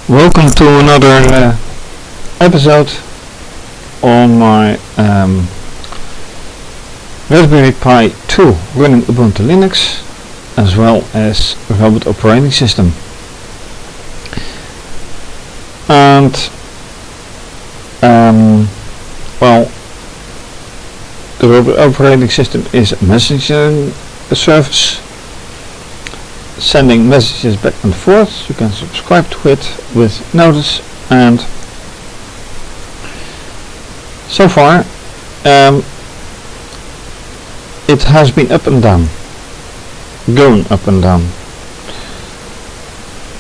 Welcome to another episode on my Raspberry Pi 2 running Ubuntu Linux as well as robot operating system. And well, the robot operating system is a messaging service sending messages back and forth. You can subscribe to it with notice, and so far it has been up and down, going up and down,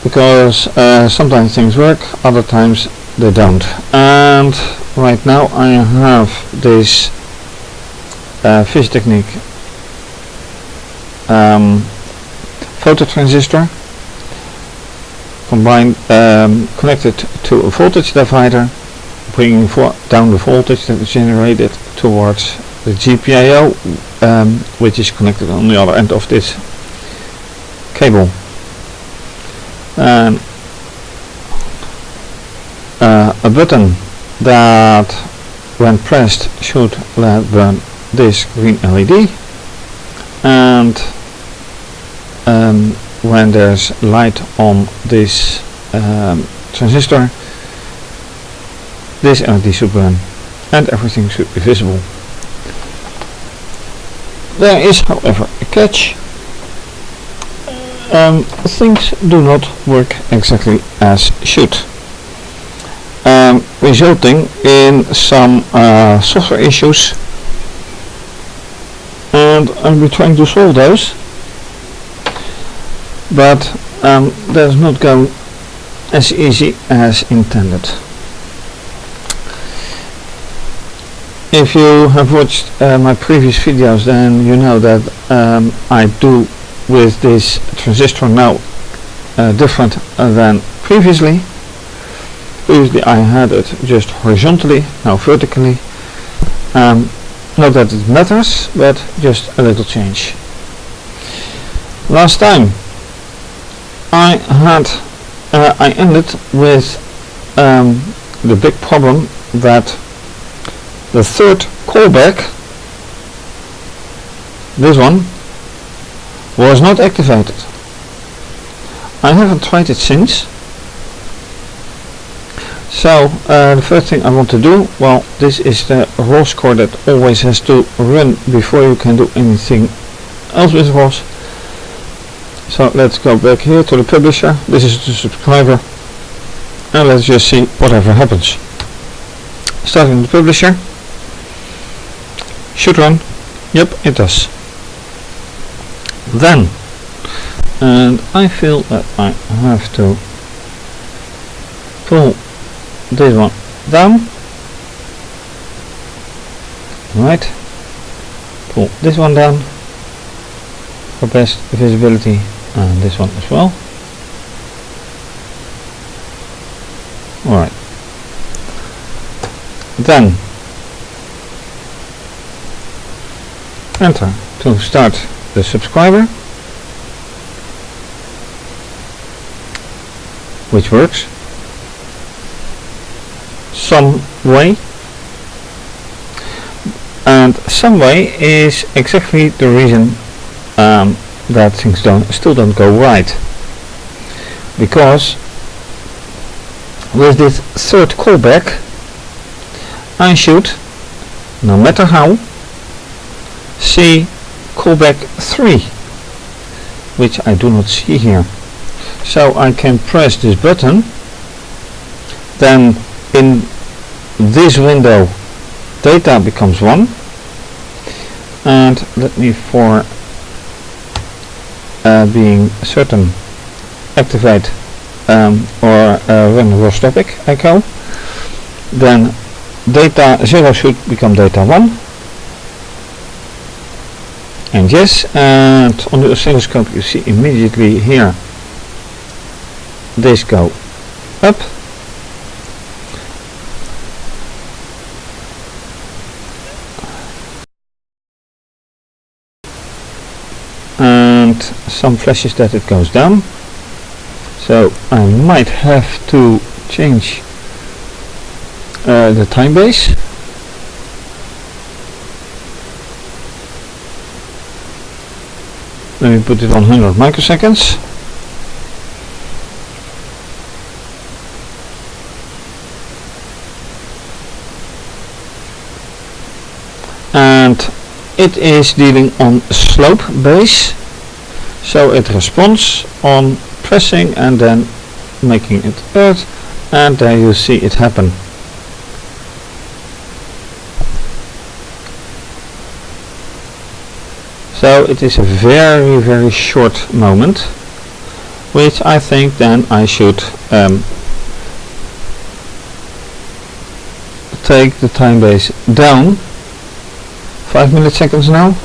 because sometimes things work, other times they don't. And right now I have this fischertechnik photo-transistor combined connected to a voltage divider, bringing down the voltage that is generated towards the GPIO, which is connected on the other end of this cable. And a button that when pressed should burn this green LED, and when there's light on this transistor, this LED should burn and everything should be visible. There is, however, a catch. Things do not work exactly as should, resulting in some software issues, and I'll be trying to solve those. But that's not going as easy as intended. If you have watched my previous videos, then you know that I do with this transistor now different than previously. Previously I had it just horizontally, now vertically. Not that it matters, but just a little change. Last time I ended with the big problem that the third callback, this one, was not activated. I haven't tried it since. So the first thing I want to do, well, this is the ROS core that always has to run before you can do anything else with ROS. So let's go back here to the publisher. This is the subscriber, and let's just see whatever happens. Starting the publisher, should run. Yep, it does. Then, and I feel that I have to pull this one down. Right, pull this one down for best visibility, and this one as well. Alright, then enter to start the subscriber, which works some way, and some way is exactly the reason that things still don't go right, because with this third callback I should, no matter how, see callback 3, which I do not see here. So I can press this button, then in this window data becomes 1, and let me, for being certain, activate or run rostopic echo. Then data 0 should become data 1, and yes, and on the oscilloscope you see immediately here this go up, and some flashes that it goes down. So I might have to change the time base. Let me put it on 100 microseconds. And it is dealing on slope base, so it responds on pressing and then making it earth, and there you see it happen. So it is a very, very short moment, which I think then I should take the time base down 5 milliseconds now.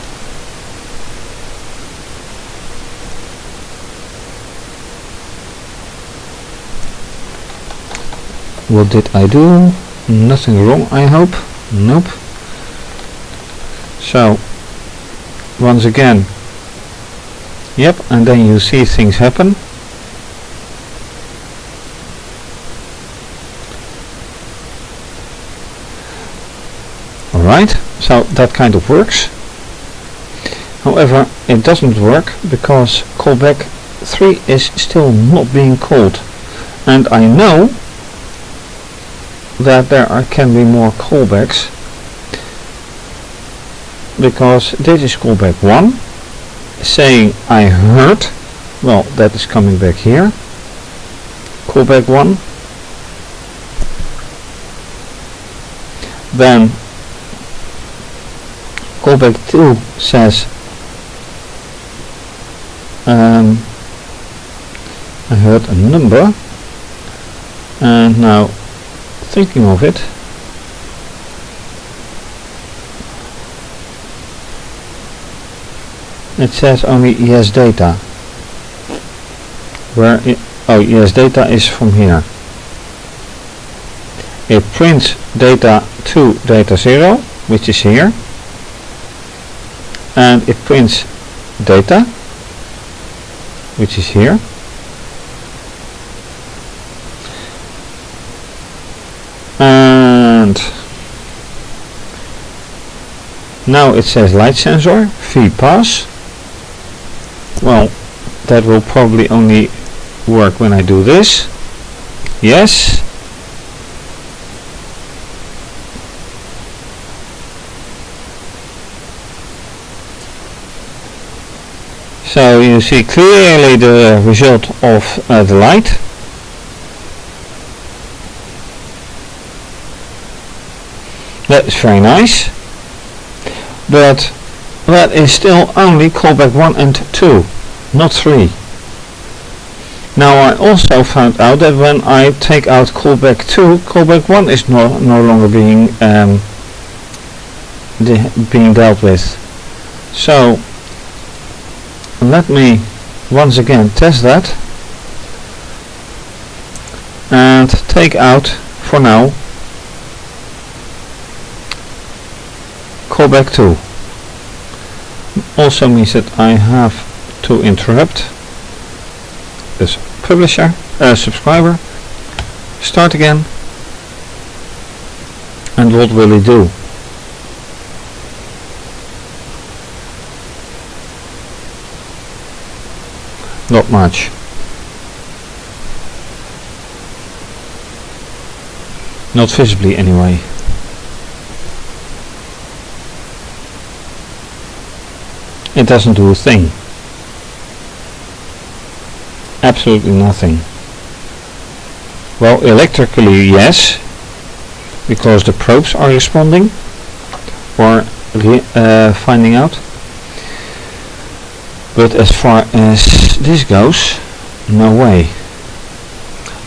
What did I do? Nothing wrong, I hope. Nope. So once again, yep, and then you see things happen. Alright, so that kind of works. However, it doesn't work because callback 3 is still not being called, and I know that there can be more callbacks, because this is callback 1 saying I heard, well, that is coming back here, callback 1, then callback 2 says I heard a number, and now thinking of it, it says only yes data. Where oh, yes data is from here. It prints data to data 0, which is here, and it prints data, which is here, and now it says light sensor V pass. Well, that will probably only work when I do this. Yes. So you see clearly the result of the light. That is very nice, but that is still only callback 1 and 2, not 3. Now I also found out that when I take out callback 2, callback 1 is no longer being dealt with. So let me once again test that and take out for now callback 2. Also means that I have to interrupt this publisher, subscriber, start again, and what will it do? Not much. Not visibly anyway. It doesn't do a thing. Absolutely nothing. Well, electrically yes, because the probes are responding or finding out. But as far as this goes, no way.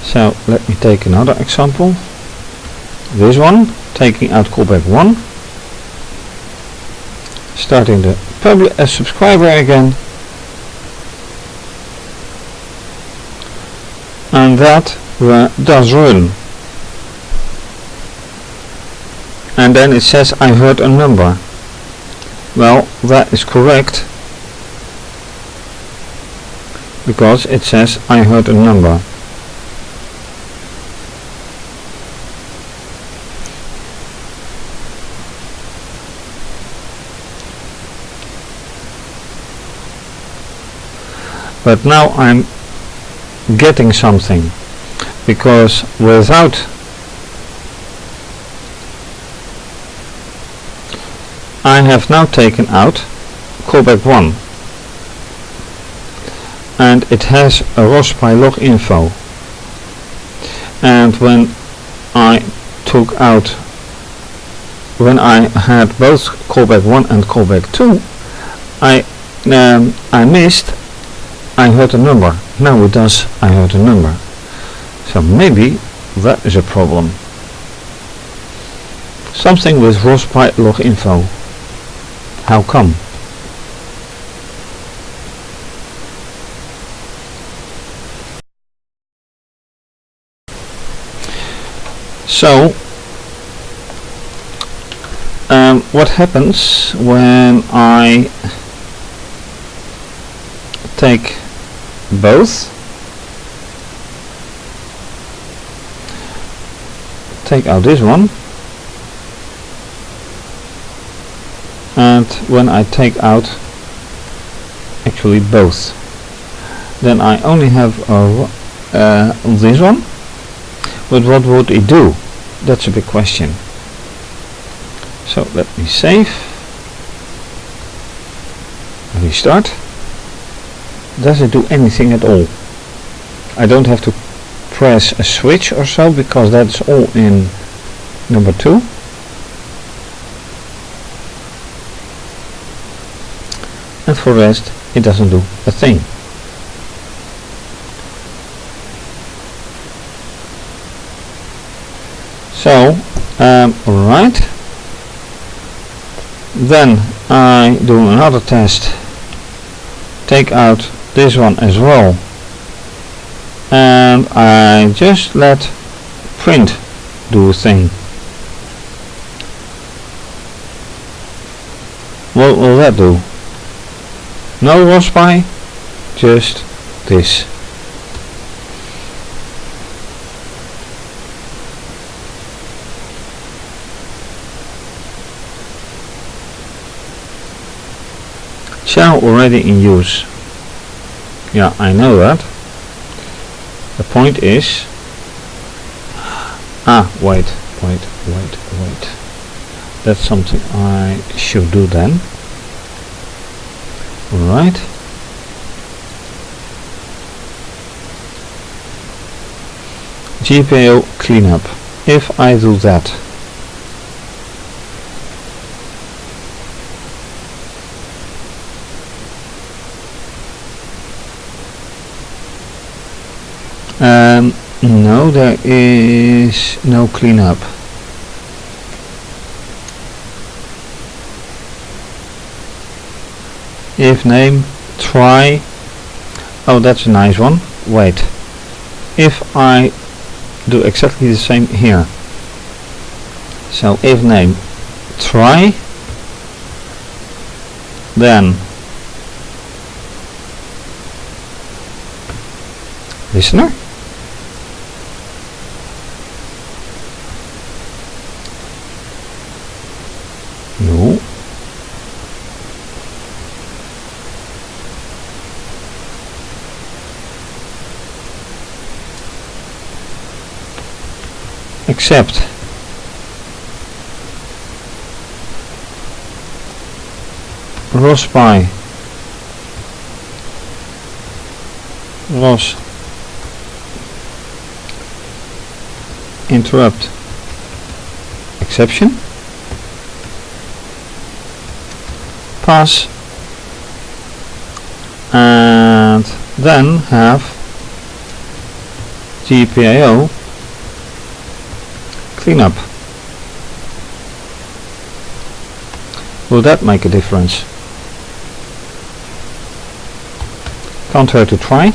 So let me take another example. This one, taking out callback 1, starting the subscriber again, and that does run, and then it says I heard a number. Well, that is correct, because it says I heard a number. But now I'm getting something, because without I have now taken out callback 1, and it has a RaspberryPi log info, and when I had both callback 1 and callback 2, I missed I heard a number. Now it does I heard a number. So maybe that is a problem. Something with RaspberryPi log info. How come? So what happens when I take both, take out this one, and when I take out actually both, then I only have this one. But what would it do? That's a big question. So let me save, restart. Does it do anything at all? I don't have to press a switch or so, because that's all in number 2. And for the rest it doesn't do a thing. So right, then I do another test, take out this one as well, and I just let print do a thing. What will that do? No RaspberryPi, just this. Channel already in use. Yeah, I know that. The point is, wait. That's something I should do then. Alright. GPIO cleanup. If I do that, no, there is no cleanup. If name try, oh, that's a nice one. Wait, if I do exactly the same here, so if name try, then listener, no, accept, RaspberryPi ROS interrupt exception, pass, and then have GPIO cleanup. Will that make a difference? Can't hurt to try.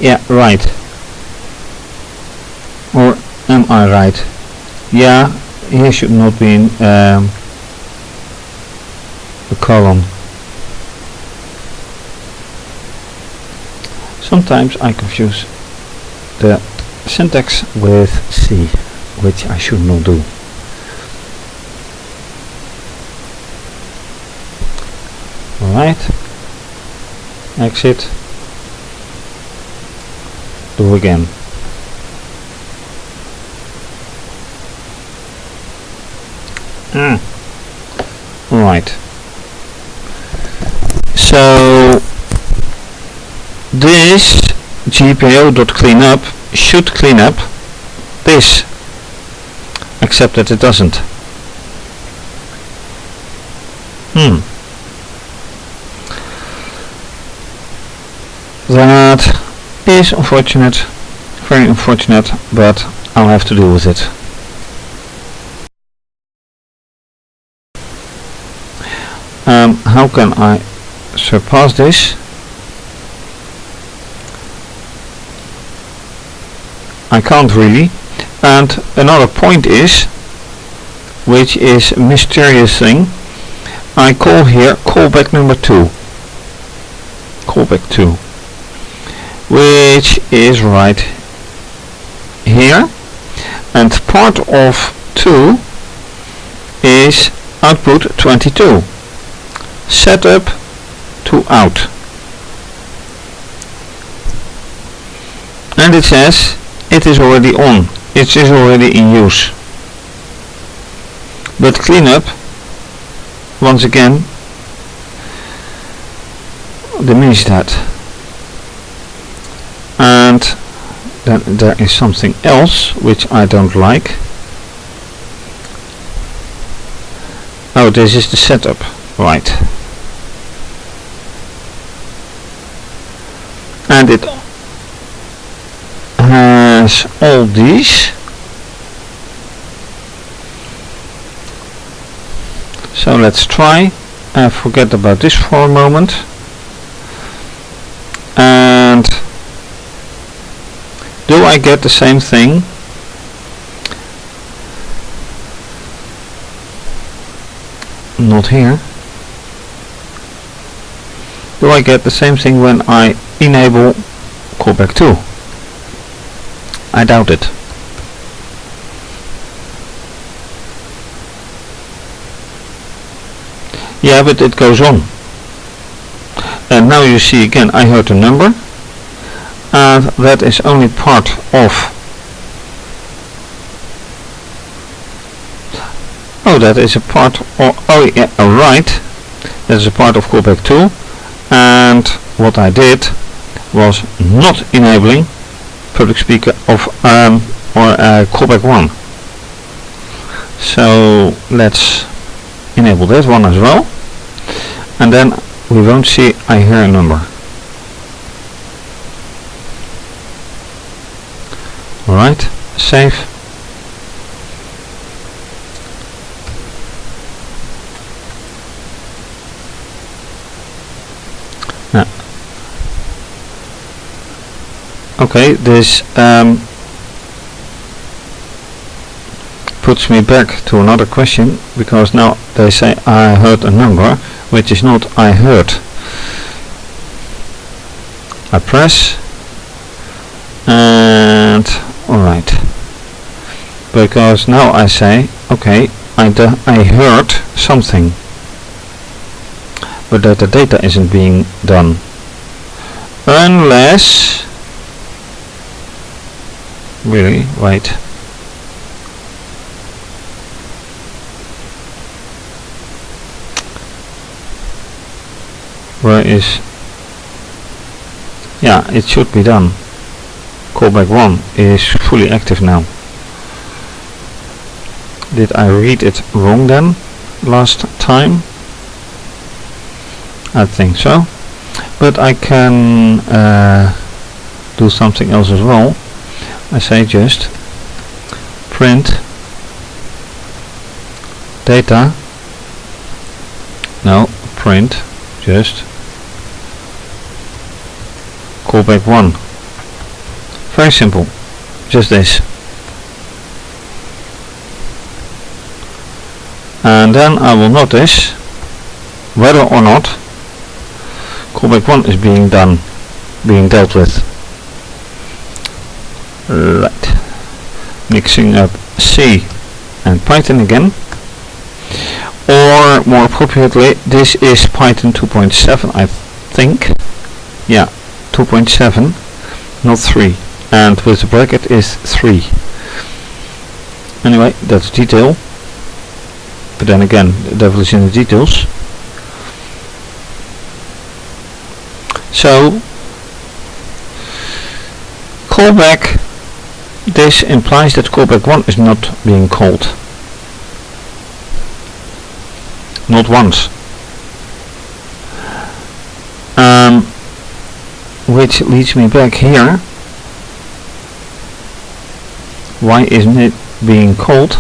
Yeah, right. Or am I right? Yeah, here should not be in a column. Sometimes I confuse the syntax with C, which I should not do. Alright, exit, do again. Right, so this gpo.cleanup should clean up this, except that it doesn't. That is unfortunate, very unfortunate, but I'll have to deal with it. How can I surpass this? I can't really. And another point is, which is a mysterious thing, I call here callback number 2. Callback 2. Which is right here. And part of 2 is output 22. Setup to out. And it says it is already on. It is already in use. But cleanup, once again, diminish that. And then there is something else which I don't like. Oh, this is the setup, right. And it has all these. So let's try. Forget about this for a moment. And do I get the same thing? Not here. Do I get the same thing when I enable callback 2? I doubt it. Yeah, but it goes on. And now you see again I heard a number, and that is only part of. Oh, that is a part of. Oh yeah, right. That is a part of callback 2, and what I did was not enabling public speaker of callback 1. So let's enable that one as well, and then we won't see I hear a number. Alright, save. Now, okay, this puts me back to another question, because now they say I heard a number, which is not I heard. I press, and alright, because now I say okay, I heard something, but that the data isn't being done, unless really, wait, where is, yeah, it should be done. Callback 1 is fully active now. Did I read it wrong then last time? I think so, but I can do something else as well. I say just print data, no, print just callback 1. Very simple, just this. And then I will notice whether or not callback 1 is being done. being dealt with. Right. Mixing up C and Python again. Or more appropriately, this is Python 2.7, I think. Yeah, 2.7, not 3. And with the bracket is 3. Anyway, that's detail. But then again, the devil is in the details. So, callback, this implies that callback 1 is not being called. Not once. Which leads me back here. Why isn't it being called?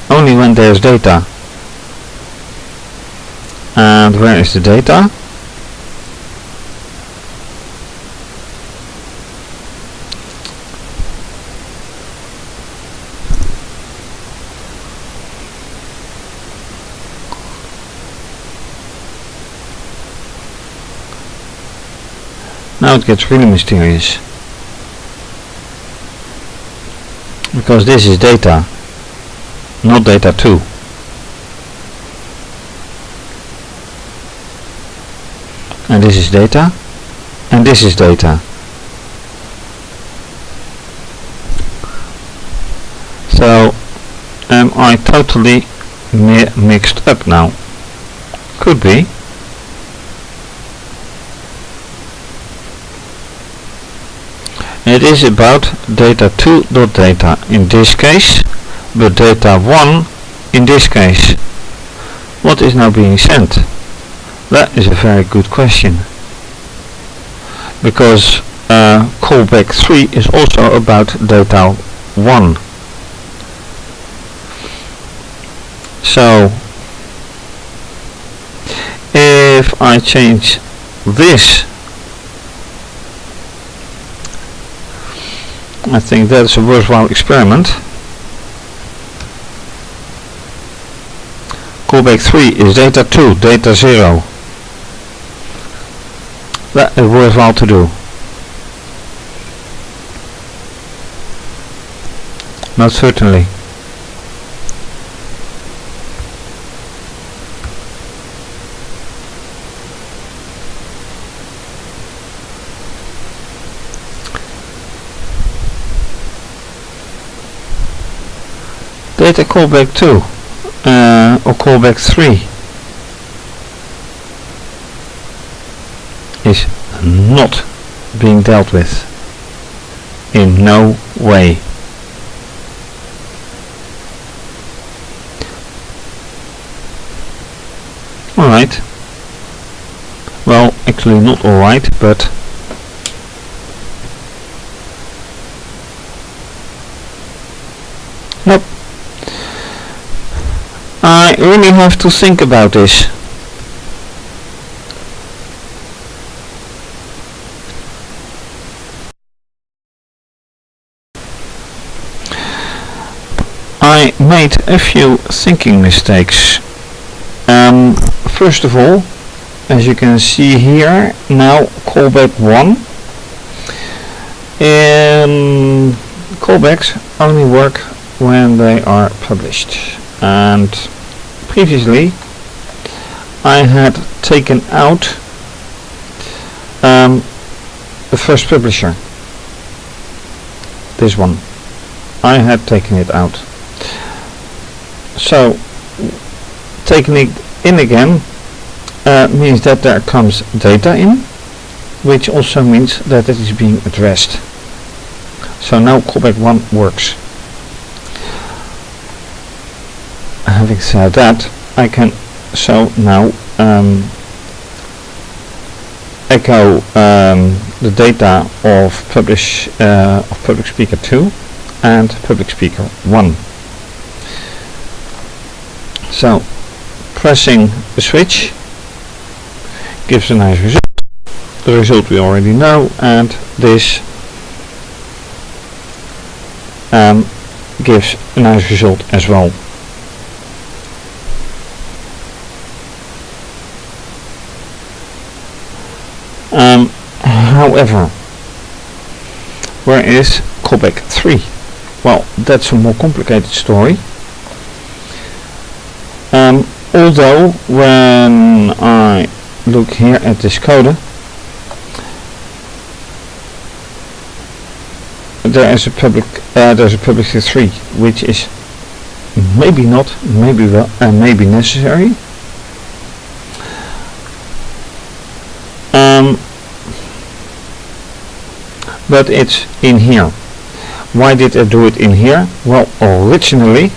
Only when there's data. And where is the data? Now it gets really mysterious. Because this is data, not data 2. And this is data, and this is data. So, am I totally mixed up now? Could be. It is about data2.data in this case, but data1 in this case. What is now being sent? That is a very good question. Because callback 3 is also about data1. So, if I change this, I think that's a worthwhile experiment. Callback 3 is data 2, data 0. That is worthwhile to do. Most certainly. Data callback 2 or callback 3 is not being dealt with in no way. Alright. Well, actually not alright, but nope. I really have to think about this. I made a few thinking mistakes. First of all, as you can see here, now callback 1. Callbacks only work when they are published. And previously I had taken out the first publisher, this one. I had taken it out. So taking it in again means that there comes data in, which also means that it is being addressed. So now callback 1 works. Having said that, I can now echo the data of public speaker 2 and public speaker 1. So pressing the switch gives a nice result. The result we already know, and this gives a nice result as well. However, where is callback 3? Well, that's a more complicated story. Although when I look here at this coder, there's a public 3, which is maybe not, maybe well, maybe necessary. But it's in here. Why did I do it in here? Well, originally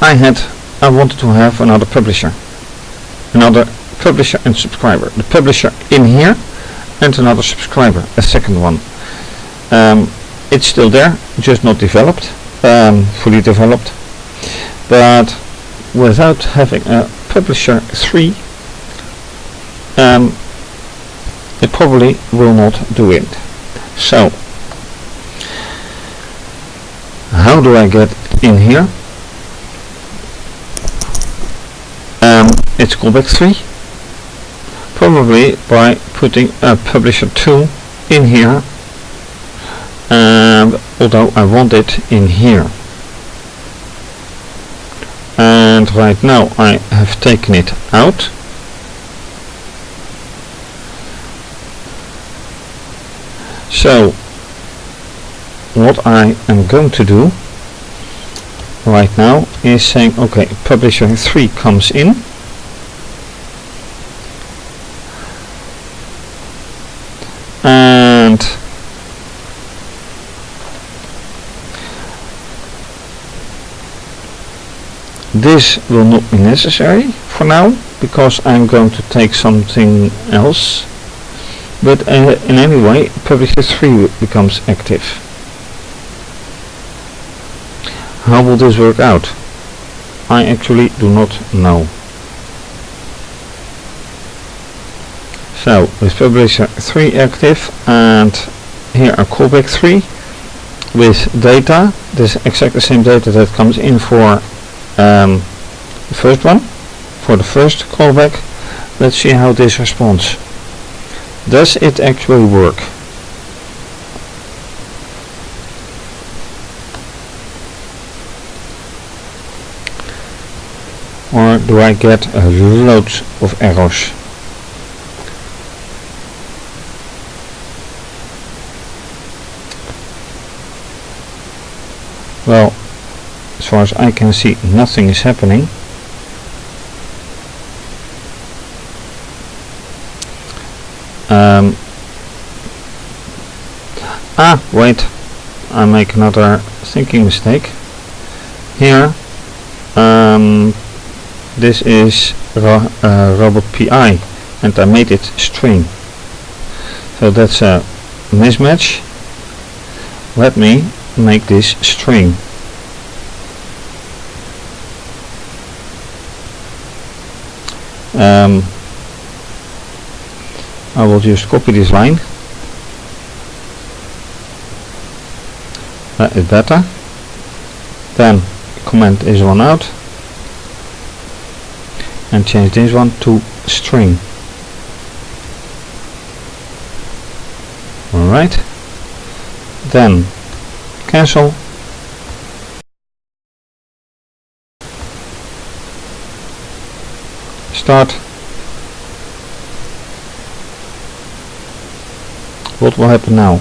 I wanted to have another publisher and subscriber. The publisher in here and another subscriber, a second one. It's still there, just not developed, fully developed. But without having a publisher 3, it probably will not do it. So, how do I get in here? It's callback 3, probably by putting a publisher 2 in here, and although I want it in here, and right now I have taken it out. So what I am going to do right now is saying, okay, publisher 3 comes in, and this will not be necessary for now, because I'm going to take something else. But in any way, publisher 3 becomes active. How will this work out? I actually do not know. So, with publisher 3 active, and here a callback 3 with data. This is exactly the same data that comes in for the first one, for the first callback. Let's see how this responds. Does it actually work? Or do I get loads of errors? Well, as far as I can see, nothing is happening. Wait, I make another thinking mistake. Here, this is robot PI, and I made it string. So that's a mismatch. Let me make this string. I will just copy this line. That is better. Then comment this one out and change this one to string. Alright. Then cancel. Start. What will happen now?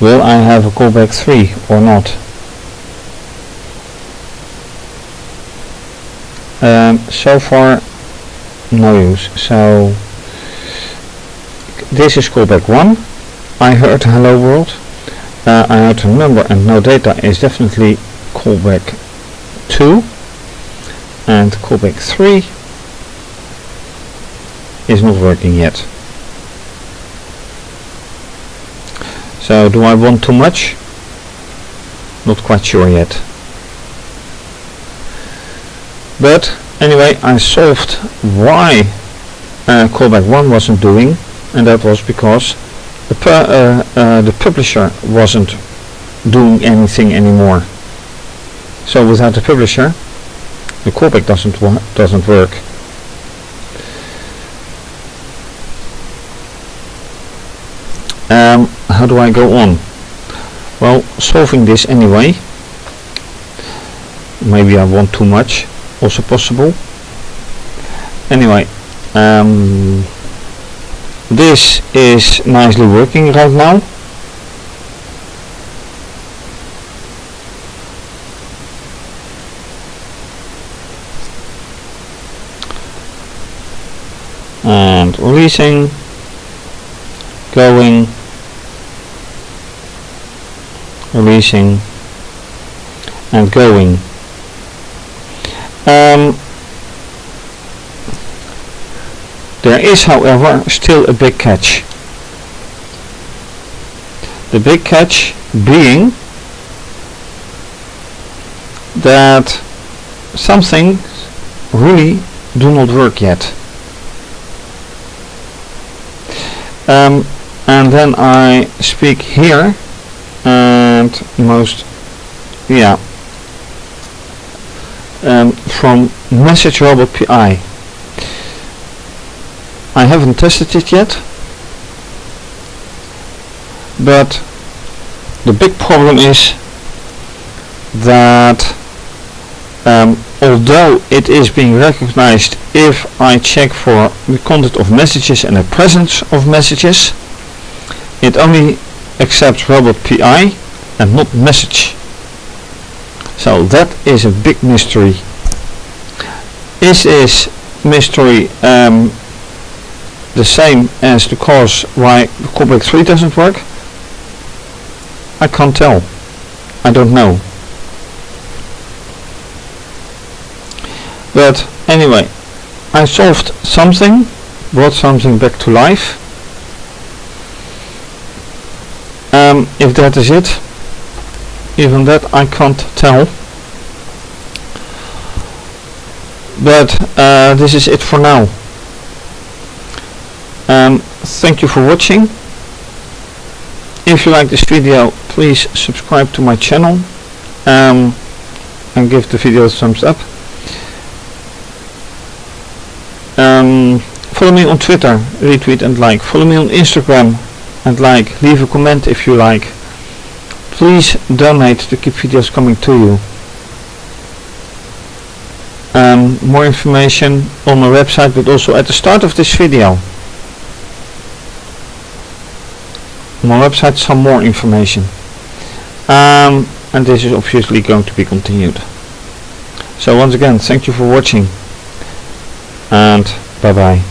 Will I have a callback 3 or not? So far, no use. So this is callback 1. I heard hello world. I heard a number and no data is definitely callback 2, and callback 3 is not working yet. So do I want too much? Not quite sure yet. But anyway, I solved why callback 1 wasn't doing, and that was because the publisher wasn't doing anything anymore. So without the publisher, the callback doesn't work. how do I go on? Well, solving this anyway. Maybe I want too much, also possible. Anyway, this is nicely working right now. And releasing, going, releasing, and going. There is, however, still a big catch. The big catch being that some things really do not work yet. And then I speak here, and from message RaspberryPi. I haven't tested it yet, but the big problem is that although it is being recognized if I check for the content of messages and the presence of messages, it only accepts RaspberryPi and not message. So that is a big mystery. Is this mystery the same as the cause why the callback 3 doesn't work? I can't tell. I don't know. But anyway, I solved something, brought something back to life. If that is it, even that I can't tell. But this is it for now. Thank you for watching. If you like this video, please subscribe to my channel and give the video a thumbs up. Follow me on Twitter, retweet and like. Follow me on Instagram and like. Leave a comment if you like. Please donate to keep videos coming to you. More information on my website, but also at the start of this video. On my website some more information. And this is obviously going to be continued. So once again, thank you for watching, and bye bye.